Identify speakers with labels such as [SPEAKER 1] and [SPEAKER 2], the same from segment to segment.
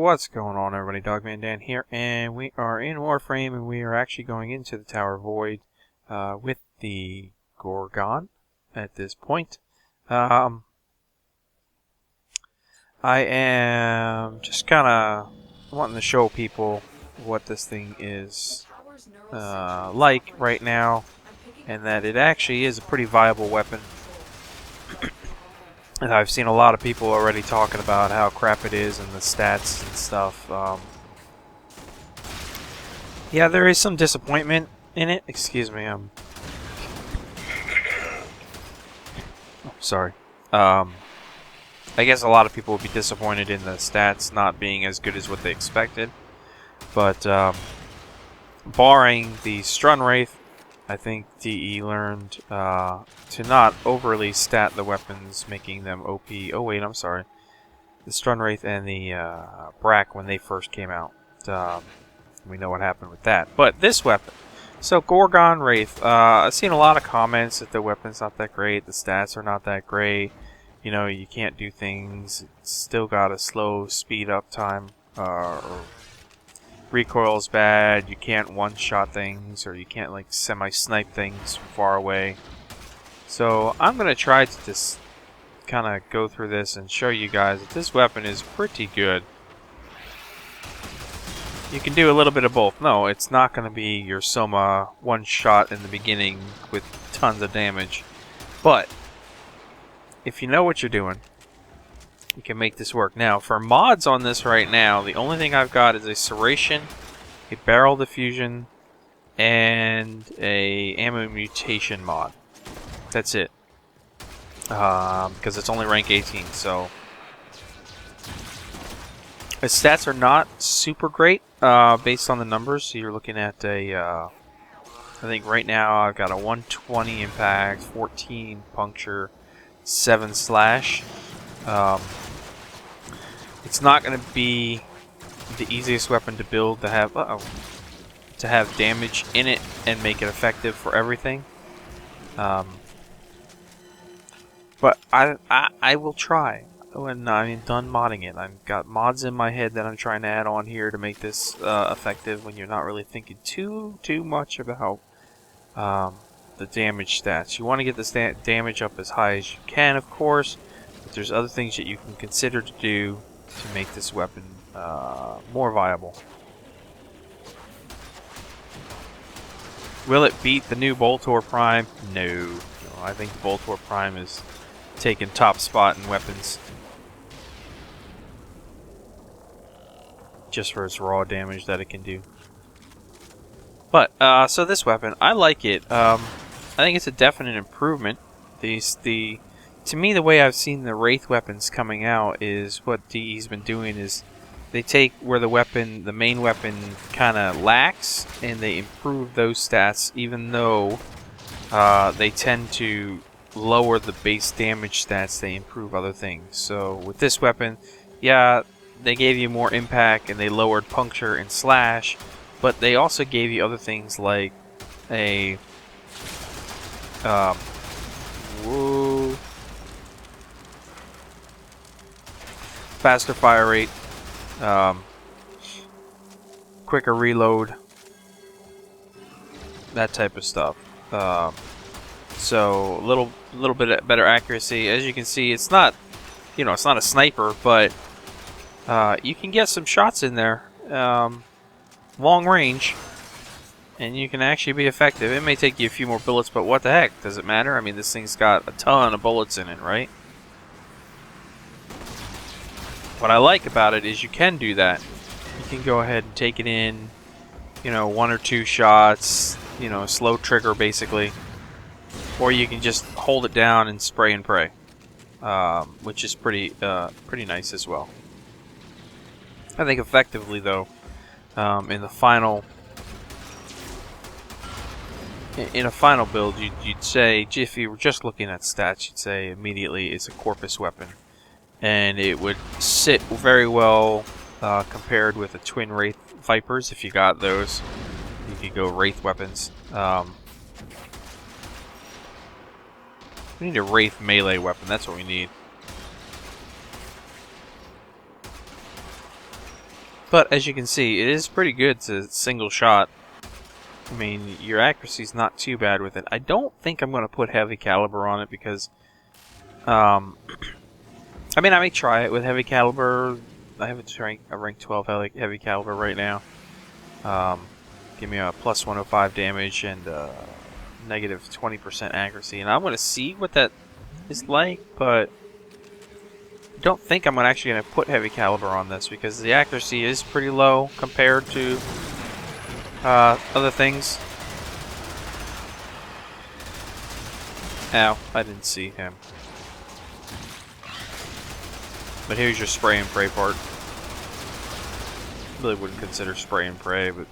[SPEAKER 1] What's going on, everybody? DogMan Dan here, and we are in Warframe, and we are actually going into the Tower Void with the Gorgon at this point. I am just kind of wanting to show people what this thing is like right now, and that it actually is a pretty viable weapon. And I've seen a lot of people already talking about how crap it is and the stats and stuff. Yeah, there is some disappointment in it. Excuse me, sorry. I guess a lot of people would be disappointed in the stats not being as good as what they expected. But barring the Stun Wraith, I think DE learned to not overly stat the weapons, making them OP. Oh wait, I'm sorry. The Stun Wraith and the Brack, when they first came out, we know what happened with that. But this weapon, so Gorgon Wraith, I've seen a lot of comments that the weapon's not that great, the stats are not that great. You know, you can't do things. It's still got a slow speed up time, or recoil's bad, you can't one-shot things, or you can't like semi-snipe things from far away. So I'm going to try to just kind of go through this and show you guys that this weapon is pretty good. You can do a little bit of both. No, it's not going to be your Soma one-shot in the beginning with tons of damage. But if you know what you're doing, you can make this work. Now, for mods on this right now, the only thing I've got is a Serration, a Barrel Diffusion, and a Ammo Mutation mod. That's it. Because it's only rank 18, so the stats are not super great based on the numbers. So you're looking at a, I think right now I've got a 120 impact, 14 puncture, 7 slash. It's not going to be the easiest weapon to build to have damage in it and make it effective for everything. But I will try when I'm done modding it. I've got mods in my head that I'm trying to add on here to make this effective when you're not really thinking too much about the damage stats. You want to get the damage up as high as you can, of course, but there's other things that you can consider to do to make this weapon more viable. Will it beat the new Boltor Prime? No. I think the Boltor Prime is taking top spot in weapons. Just for its raw damage that it can do. But, so this weapon, I like it. I think it's a definite improvement. To me, the way I've seen the Wraith weapons coming out is what DE's been doing is they take where the main weapon kind of lacks, and they improve those stats, even though they tend to lower the base damage stats. They improve other things. So with this weapon, yeah, they gave you more impact and they lowered puncture and slash, but they also gave you other things like a faster fire rate, quicker reload, that type of stuff. So a little bit better accuracy. As you can see, it's not, it's not a sniper, but you can get some shots in there, long range, and you can actually be effective. It may take you a few more bullets, but what the heck? Does it matter? I mean, this thing's got a ton of bullets in it, right? What I like about it is you can do that. You can go ahead and take it in, 1 or 2 shots, slow trigger basically. Or you can just hold it down and spray and pray, which is pretty nice as well. I think effectively though, in a final build, you'd say, if you were just looking at stats, you'd say immediately it's a Corpus weapon. And it would sit very well compared with the Twin Wraith Vipers. If you got those, you could go Wraith weapons. We need a Wraith melee weapon. That's what we need. But as you can see, it is pretty good to single shot. I mean, your accuracy's not too bad with it. I don't think I'm going to put heavy caliber on it because, I mean, I may try it with heavy caliber. I have a rank 12 heavy caliber right now. Give me a plus 105 damage and negative 20% accuracy, and I'm going to see what that is like, but I don't think I'm actually going to put heavy caliber on this because the accuracy is pretty low compared to other things. Ow, I didn't see him. But here's your spray and pray part. Really wouldn't consider spray and pray, but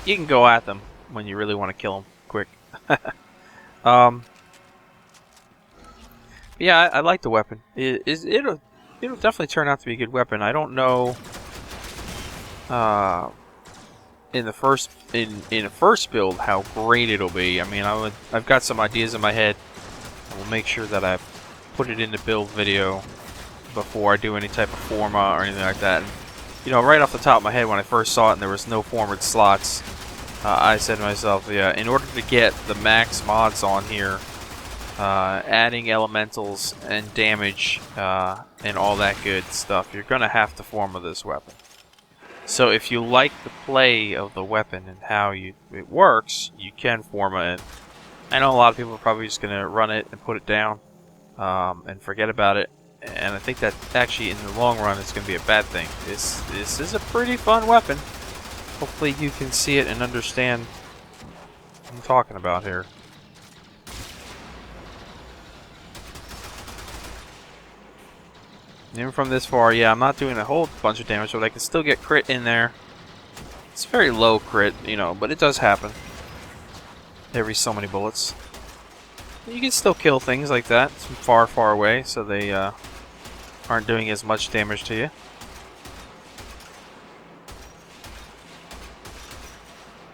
[SPEAKER 1] you can go at them when you really want to kill them quick. Yeah, I like the weapon. It'll definitely turn out to be a good weapon. I don't know. In a first build, how great it'll be. I mean, I've got some ideas in my head. I will make sure that I put it in the build video before I do any type of forma or anything like that. And, you know, right off the top of my head, when I first saw it and there was no forward slots, I said to myself, yeah, in order to get the max mods on here, adding elementals and damage and all that good stuff, you're gonna have to forma this weapon. So if you like the play of the weapon and how it works, you can forma it. I know a lot of people are probably just gonna run it and put it down and forget about it. And I think that actually in the long run it's going to be a bad thing. This is a pretty fun weapon. Hopefully you can see it and understand what I'm talking about here. And even from this far, yeah, I'm not doing a whole bunch of damage, but I can still get crit in there. It's very low crit, you know, but it does happen. Every so many bullets. You can still kill things like that from far, far away, so they aren't doing as much damage to you.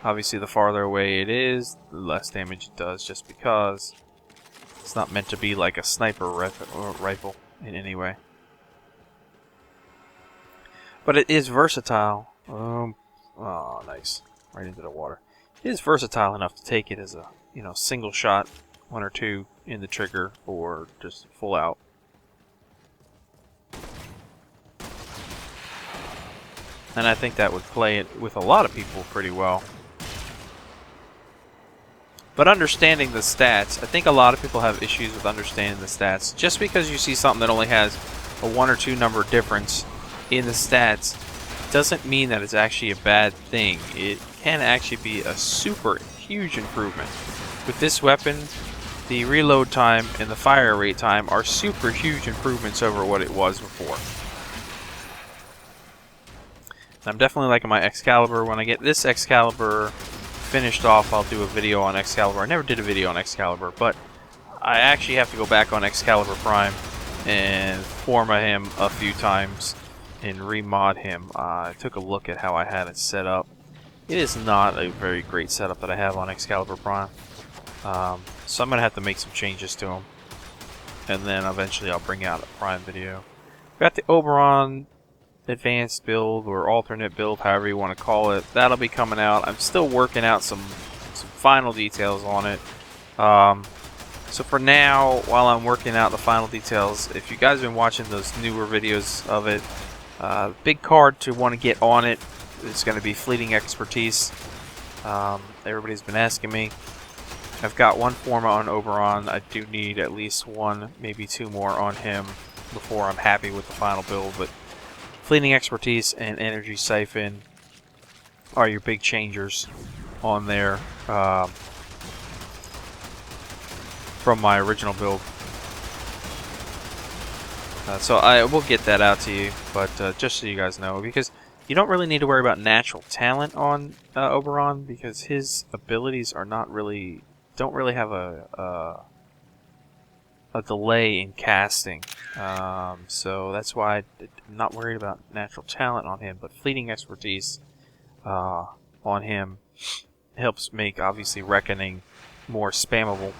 [SPEAKER 1] Obviously, the farther away it is, the less damage it does, just because it's not meant to be like a sniper rifle in any way. But it is versatile. Oh, nice. Right into the water. It is versatile enough to take it as a, you know, single shot, 1 or 2 in the trigger, or just full out. And I think that would play it with a lot of people pretty well. But understanding the stats, I think a lot of people have issues with understanding the stats. Just because you see something that only has a 1 or 2 number difference in the stats doesn't mean that it's actually a bad thing. It can actually be a super huge improvement. With this weapon, the reload time and the fire rate time are super huge improvements over what it was before. I'm definitely liking my Excalibur. When I get this Excalibur finished off, I'll do a video on Excalibur. I never did a video on Excalibur, but I actually have to go back on Excalibur Prime and forma him a few times and remod him. I took a look at how I had it set up. It is not a very great setup that I have on Excalibur Prime. So I'm going to have to make some changes to him. And then eventually I'll bring out a Prime video. Got the Oberon advanced build or alternate build, however you want to call it. That'll be coming out. I'm still working out some final details on it. So for now, while I'm working out the final details, if you guys have been watching those newer videos of it, big card to want to get on it is going to be Fleeting Expertise. Everybody's been asking me. I've got 1 forma on Oberon. I do need at least 1, maybe 2 more on him before I'm happy with the final build. But Fleeting Expertise and Energy Siphon are your big changers on there from my original build. So I will get that out to you, but just so you guys know, because you don't really need to worry about natural talent on Oberon, because his abilities are not really, don't really have a delay in casting. So that's why I'm not worried about natural talent on him, but Fleeting Expertise on him helps make, obviously, Reckoning more spammable.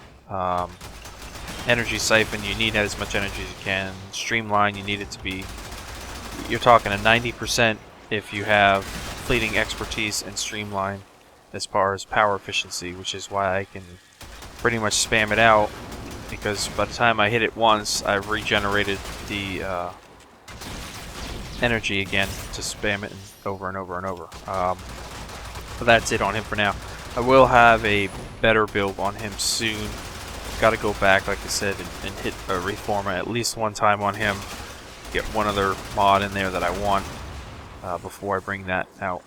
[SPEAKER 1] Energy Siphon, you need as much energy as you can. Streamline, you need it to be you're talking a 90% if you have fleeting expertise and streamline as far as power efficiency, which is why I can pretty much spam it out, because by the time I hit it once, I've regenerated the energy again to spam it over and over and over. But that's it on him for now. I will have a better build on him soon. Got to go back, like I said, and hit a reformer at least one time on him. Get one other mod in there that I want before I bring that out.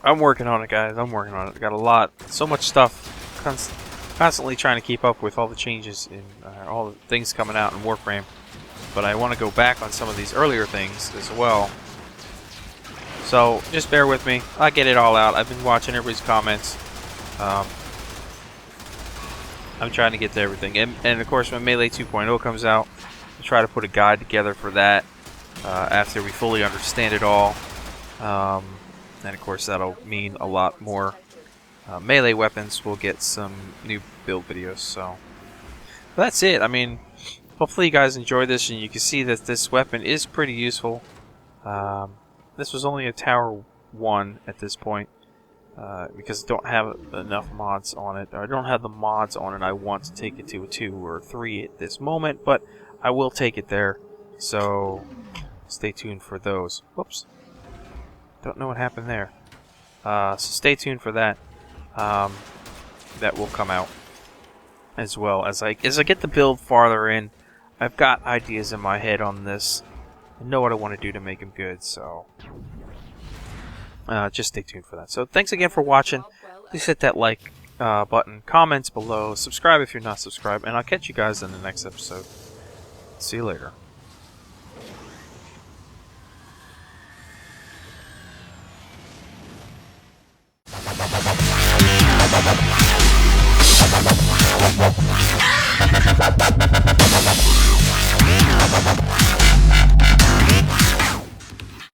[SPEAKER 1] I'm working on it, guys. I'm working on it. I got a lot, so much stuff, constantly trying to keep up with all the changes in all the things coming out in Warframe. But I want to go back on some of these earlier things as well. So just bear with me. I'll get it all out. I've been watching everybody's comments. I'm trying to get to everything. And of course, when Melee 2.0 comes out, I'll try to put a guide together for that after we fully understand it all. And of course, that'll mean a lot more melee weapons. We'll get some new build videos. So that's it. I mean, hopefully you guys enjoy this, and you can see that this weapon is pretty useful. This was only a Tower 1 at this point, because I don't have enough mods on it. I don't have the mods on it I want to take it to a 2 or 3 at this moment, but I will take it there. So stay tuned for those. Whoops. Don't know what happened there. So stay tuned for that. That will come out as well. As I get the build farther in, I've got ideas in my head on this. I know what I want to do to make him good, so just stay tuned for that. So thanks again for watching. Please hit that like button, comments below, subscribe if you're not subscribed, and I'll catch you guys in the next episode. See you later.